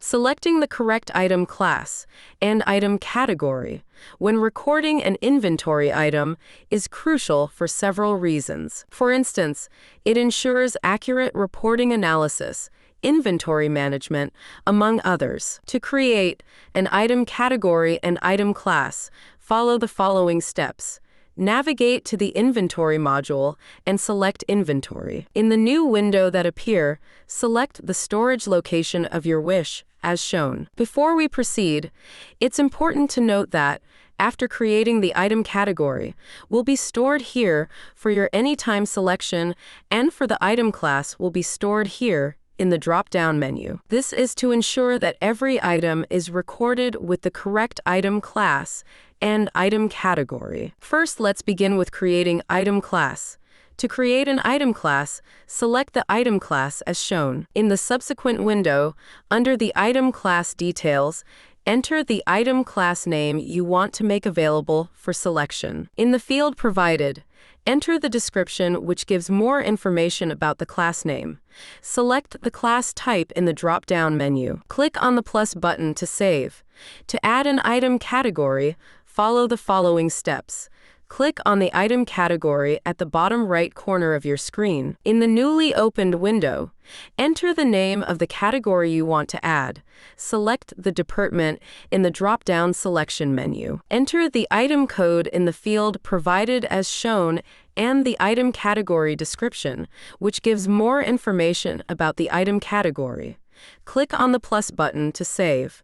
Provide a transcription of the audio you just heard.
Selecting the correct item class and item category when recording an inventory item is crucial for several reasons. For instance, it ensures accurate reporting analysis, inventory management, among others. To create an item category and item class, follow the following steps. Navigate to the Inventory module and select Inventory. In the new window that appear, select the storage location of your wish, as shown. Before we proceed, it's important to note that, after creating the item category, will be stored here for your anytime selection, and for the item class will be stored here in the drop-down menu. This is to ensure that every item is recorded with the correct item class and item category. First, let's begin with creating item class. To create an item class, select the item class as shown. In the subsequent window, under the item class details, enter the item class name you want to make available for selection. In the field provided, enter the description which gives more information about the class name. Select the class type in the drop-down menu. Click on the plus button to save. To add an item category, follow the following steps. Click on the item category at the bottom right corner of your screen. In the newly opened window, enter the name of the category you want to add. Select the department in the drop-down selection menu. Enter the item code in the field provided as shown and the item category description, which gives more information about the item category. Click on the plus button to save.